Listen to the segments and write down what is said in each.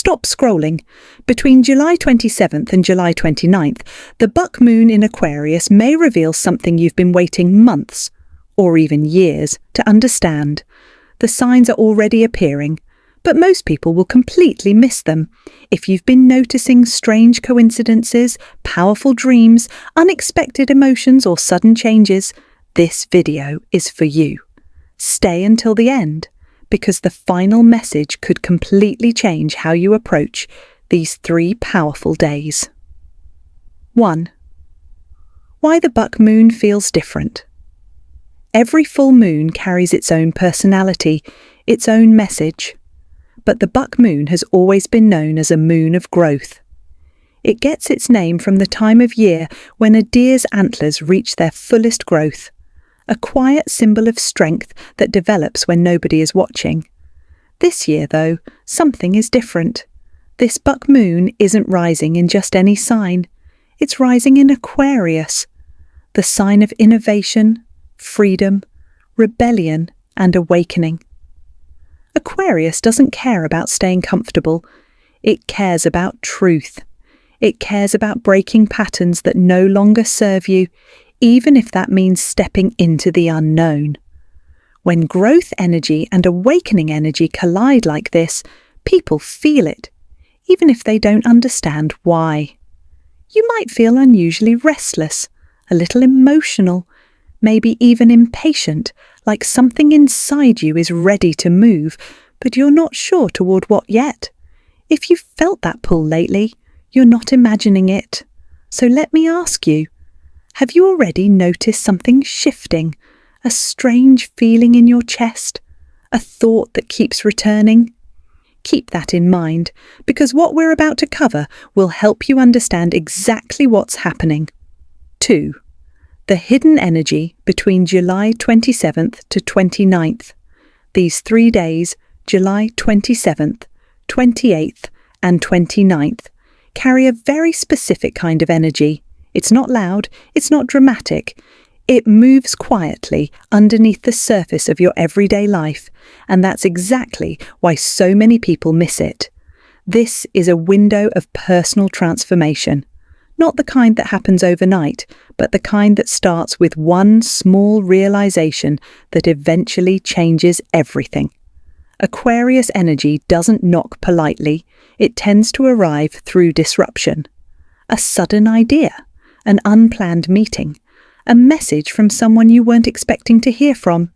stop scrolling. Between July 27th and July 29th, the buck moon in Aquarius may reveal something you've been waiting months, or even years, to understand. The signs are already appearing, but most people will completely miss them. If you've been noticing strange coincidences, powerful dreams, unexpected emotions, or sudden changes, this video is for you. Stay until the end, because the final message could completely change how you approach these 3 powerful days. 1. Why the buck moon feels different. Every full moon carries its own personality, its own message. But the buck moon has always been known as a moon of growth. It gets its name from the time of year when a deer's antlers reach their fullest growth, a quiet symbol of strength that develops when nobody is watching. This year, though, something is different. This buck moon isn't rising in just any sign. It's rising in Aquarius, the sign of innovation, freedom, rebellion, and awakening. Aquarius doesn't care about staying comfortable. It cares about truth. It cares about breaking patterns that no longer serve you, even if that means stepping into the unknown. When growth energy and awakening energy collide like this, people feel it, even if they don't understand why. You might feel unusually restless, a little emotional, maybe even impatient, like something inside you is ready to move, but you're not sure toward what yet. If you've felt that pull lately, you're not imagining it. So let me ask you, have you already noticed something shifting, a strange feeling in your chest, a thought that keeps returning? Keep that in mind, because what we're about to cover will help you understand exactly what's happening. 2. The hidden energy between July 27th to 29th. These 3 days, July 27th, 28th, and 29th, carry a very specific kind of energy. It's not loud, it's not dramatic. It moves quietly underneath the surface of your everyday life, and that's exactly why so many people miss it. This is a window of personal transformation. Not the kind that happens overnight, but the kind that starts with one small realization that eventually changes everything. Aquarius energy doesn't knock politely, it tends to arrive through disruption. A sudden idea, an unplanned meeting, a message from someone you weren't expecting to hear from.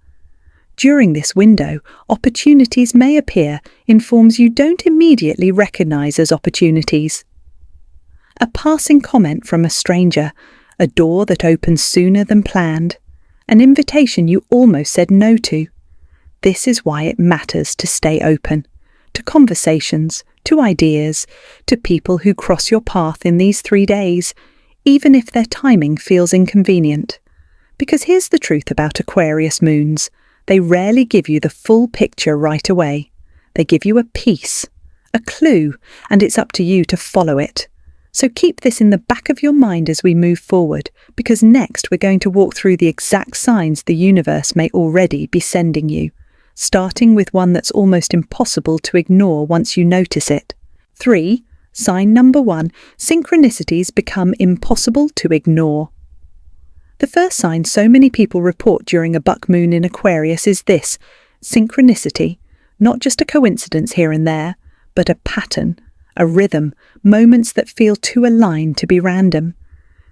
During this window, opportunities may appear in forms you don't immediately recognize as opportunities. A passing comment from a stranger, a door that opens sooner than planned, an invitation you almost said no to. This is why it matters to stay open, to conversations, to ideas, to people who cross your path in these 3 days, even if their timing feels inconvenient. Because here's the truth about Aquarius moons. They rarely give you the full picture right away. They give you a piece, a clue, and it's up to you to follow it. So keep this in the back of your mind as we move forward, because next we're going to walk through the exact signs the universe may already be sending you, starting with one that's almost impossible to ignore once you notice it. 3. Sign number 1. Synchronicities become impossible to ignore. The first sign so many people report during a buck moon in Aquarius is this: synchronicity, not just a coincidence here and there, but a pattern, a rhythm, moments that feel too aligned to be random.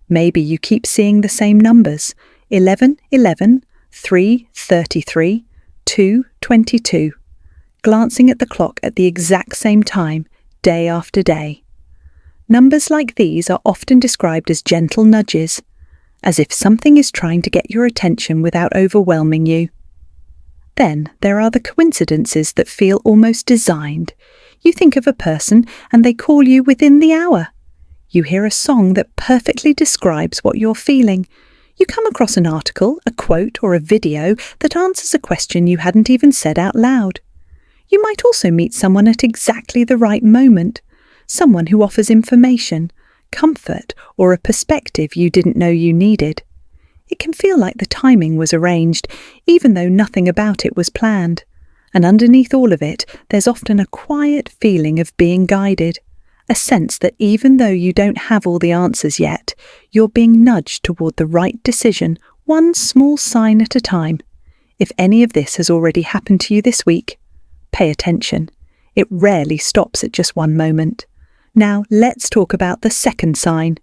Maybe you keep seeing the same numbers: 11, 11, 3, 33, 2, 22, glancing at the clock at the exact same time, day after day. Numbers like these are often described as gentle nudges, as if something is trying to get your attention without overwhelming you. Then there are the coincidences that feel almost designed. You think of a person and they call you within the hour. You hear a song that perfectly describes what you're feeling. You come across an article, a quote, or a video that answers a question you hadn't even said out loud. You might also meet someone at exactly the right moment, someone who offers information, comfort, or a perspective you didn't know you needed. It can feel like the timing was arranged, even though nothing about it was planned. And underneath all of it, there's often a quiet feeling of being guided, a sense that even though you don't have all the answers yet, you're being nudged toward the right decision, one small sign at a time. If any of this has already happened to you this week, pay attention. It rarely stops at just one moment. Now let's talk about the second sign,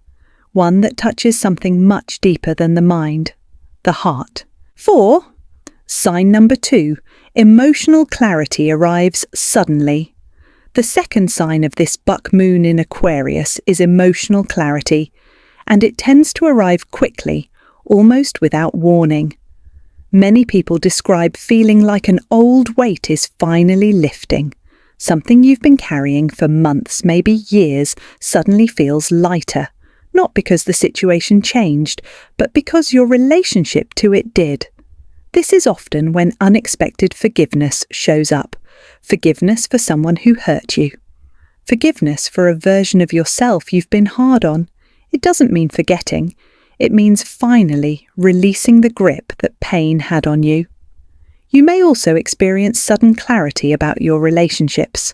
one that touches something much deeper than the mind, the heart. 4. Sign number 2. Emotional clarity arrives suddenly. The second sign of this buck moon in Aquarius is emotional clarity, and it tends to arrive quickly, almost without warning. Many people describe feeling like an old weight is finally lifting. Something you've been carrying for months, maybe years, suddenly feels lighter, not because the situation changed, but because your relationship to it did. This is often when unexpected forgiveness shows up. Forgiveness for someone who hurt you. Forgiveness for a version of yourself you've been hard on. It doesn't mean forgetting. It means finally releasing the grip that pain had on you. You may also experience sudden clarity about your relationships.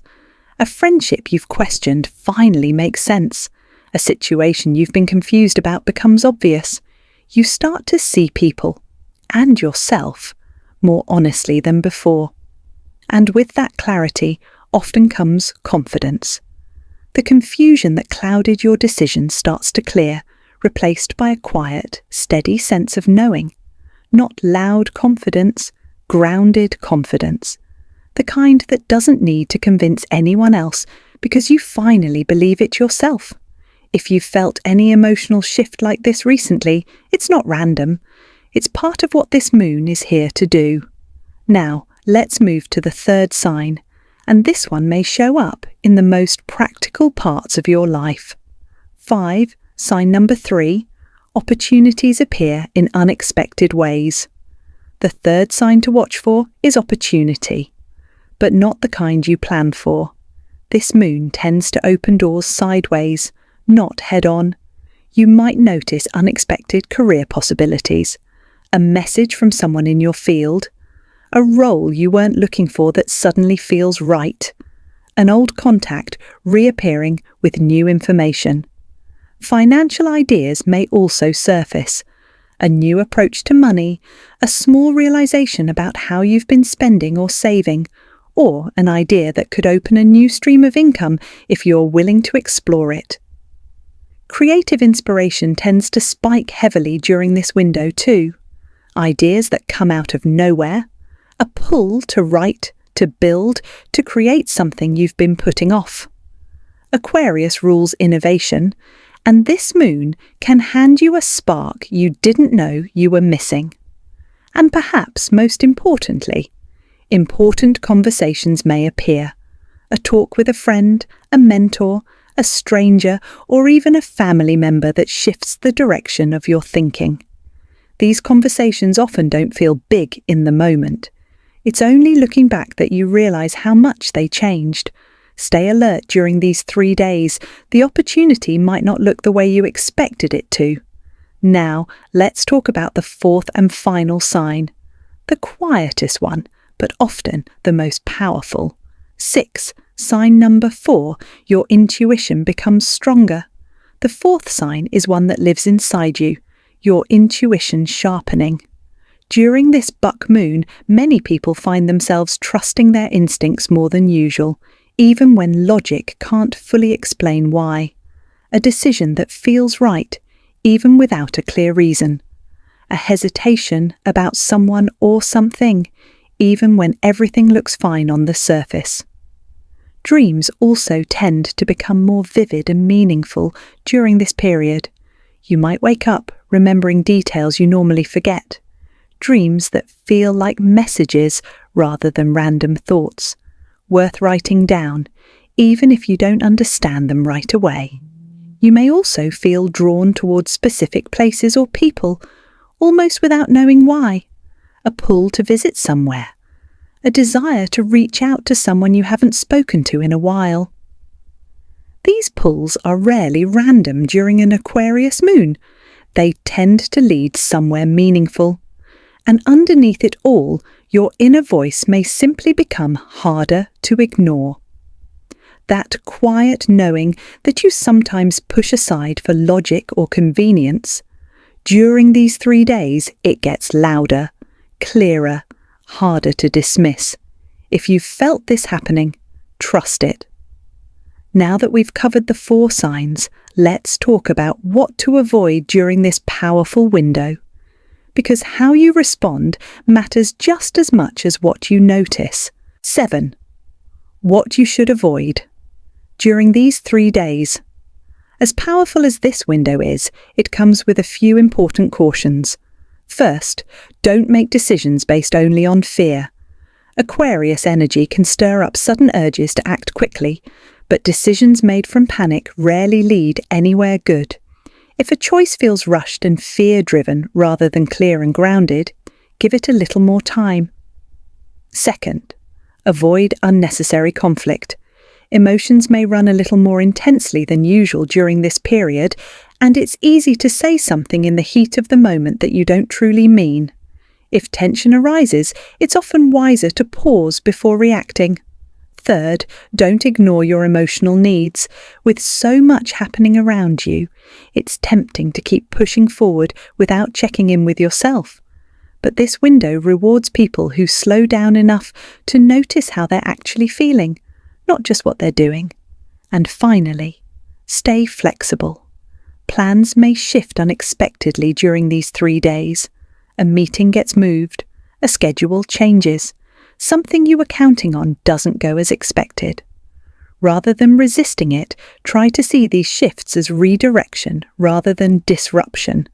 A friendship you've questioned finally makes sense. A situation you've been confused about becomes obvious. You start to see people and yourself more honestly than before. And with that clarity often comes confidence. The confusion that clouded your decisions starts to clear, replaced by a quiet, steady sense of knowing. Not loud confidence, grounded confidence. The kind that doesn't need to convince anyone else because you finally believe it yourself. If you've felt any emotional shift like this recently, it's not random. It's part of what this moon is here to do. Now, let's move to the third sign, and this one may show up in the most practical parts of your life. 5. Sign number 3. Opportunities appear in unexpected ways. The third sign to watch for is opportunity, but not the kind you plan for. This moon tends to open doors sideways, not head-on. You might notice unexpected career possibilities, a message from someone in your field, a role you weren't looking for that suddenly feels right, an old contact reappearing with new information. Financial ideas may also surface, a new approach to money, a small realization about how you've been spending or saving, or an idea that could open a new stream of income if you're willing to explore it. Creative inspiration tends to spike heavily during this window too. Ideas that come out of nowhere, a pull to write, to build, to create something you've been putting off. Aquarius rules innovation, and this moon can hand you a spark you didn't know you were missing. And perhaps most importantly, important conversations may appear. A talk with a friend, a mentor, a stranger, or even a family member that shifts the direction of your thinking. These conversations often don't feel big in the moment. It's only looking back that you realize how much they changed. Stay alert during these 3 days. The opportunity might not look the way you expected it to. Now, let's talk about the fourth and final sign. The quietest one, but often the most powerful. 6. Sign number 4. Your intuition becomes stronger. The fourth sign is one that lives inside you, your intuition sharpening. During this buck moon, many people find themselves trusting their instincts more than usual, even when logic can't fully explain why. A decision that feels right, even without a clear reason. A hesitation about someone or something, even when everything looks fine on the surface. Dreams also tend to become more vivid and meaningful during this period. You might wake up remembering details you normally forget. Dreams that feel like messages rather than random thoughts, worth writing down, even if you don't understand them right away. You may also feel drawn towards specific places or people, almost without knowing why. A pull to visit somewhere. A desire to reach out to someone you haven't spoken to in a while. These pulls are rarely random during an Aquarius moon. They tend to lead somewhere meaningful. And underneath it all, your inner voice may simply become harder to ignore. That quiet knowing that you sometimes push aside for logic or convenience, during these 3 days it gets louder, clearer, harder to dismiss. If you've felt this happening, trust it. Now that we've covered the 4 signs, let's talk about what to avoid during this powerful window. Because how you respond matters just as much as what you notice. 7. What you should avoid during these 3 days. As powerful as this window is, it comes with a few important cautions. First, don't make decisions based only on fear. Aquarius energy can stir up sudden urges to act quickly, but decisions made from panic rarely lead anywhere good. If a choice feels rushed and fear-driven rather than clear and grounded, give it a little more time. Second, avoid unnecessary conflict. Emotions may run a little more intensely than usual during this period, and it's easy to say something in the heat of the moment that you don't truly mean. If tension arises, it's often wiser to pause before reacting. Third, don't ignore your emotional needs. With so much happening around you, it's tempting to keep pushing forward without checking in with yourself. But this window rewards people who slow down enough to notice how they're actually feeling, not just what they're doing. And finally, stay flexible. Plans may shift unexpectedly during these 3 days. A meeting gets moved, a schedule changes. Something you were counting on doesn't go as expected. Rather than resisting it, try to see these shifts as redirection rather than disruption.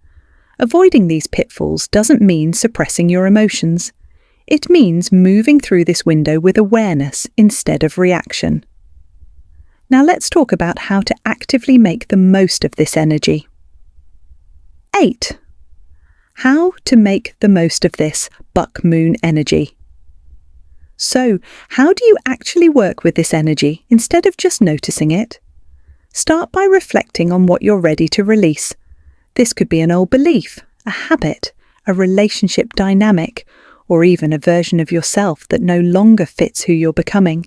Avoiding these pitfalls doesn't mean suppressing your emotions. It means moving through this window with awareness instead of reaction. Now let's talk about how to actively make the most of this energy. 8. How to make the most of this buck moon energy. So, how do you actually work with this energy instead of just noticing it? Start by reflecting on what you're ready to release. This could be an old belief, a habit, a relationship dynamic, or even a version of yourself that no longer fits who you're becoming.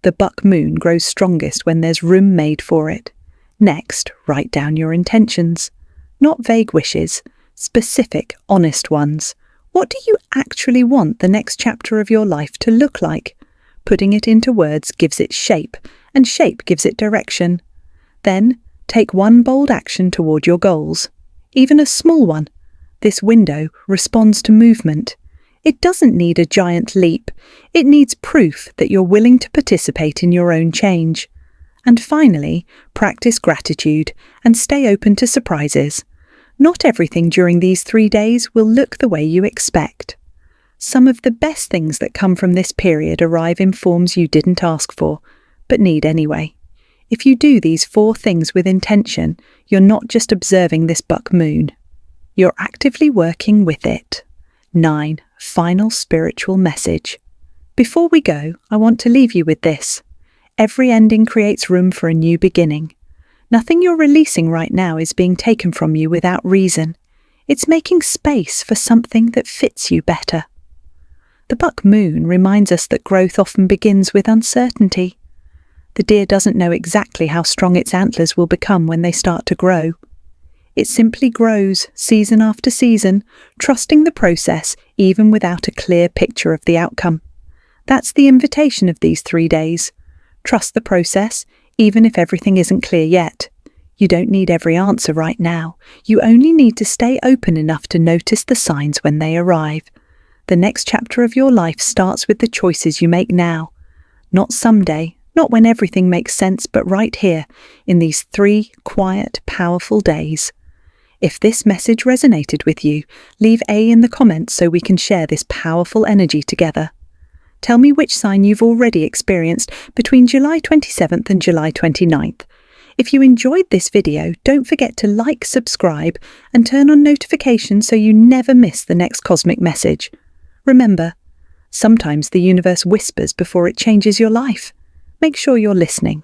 The buck moon grows strongest when there's room made for it. Next, write down your intentions. Not vague wishes, specific, honest ones. What do you actually want the next chapter of your life to look like? Putting it into words gives it shape, and shape gives it direction. Then, take one bold action toward your goals, even a small one. This window responds to movement. It doesn't need a giant leap. It needs proof that you're willing to participate in your own change. And finally, practice gratitude and stay open to surprises. Not everything during these 3 days will look the way you expect. Some of the best things that come from this period arrive in forms you didn't ask for, but need anyway. If you do these 4 things with intention, you're not just observing this buck moon. You're actively working with it. 9. Final spiritual message. Before we go, I want to leave you with this. Every ending creates room for a new beginning. Nothing you're releasing right now is being taken from you without reason. It's making space for something that fits you better. The buck moon reminds us that growth often begins with uncertainty. The deer doesn't know exactly how strong its antlers will become when they start to grow. It simply grows season after season, trusting the process even without a clear picture of the outcome. That's the invitation of these 3 days. Trust the process, even if everything isn't clear yet. You don't need every answer right now. You only need to stay open enough to notice the signs when they arrive. The next chapter of your life starts with the choices you make now. Not someday, not when everything makes sense, but right here, in these 3 quiet, powerful days. If this message resonated with you, leave A in the comments so we can share this powerful energy together. Tell me which sign you've already experienced between July 27th and July 29th. If you enjoyed this video, don't forget to like, subscribe, and turn on notifications so you never miss the next cosmic message. Remember, sometimes the universe whispers before it changes your life. Make sure you're listening.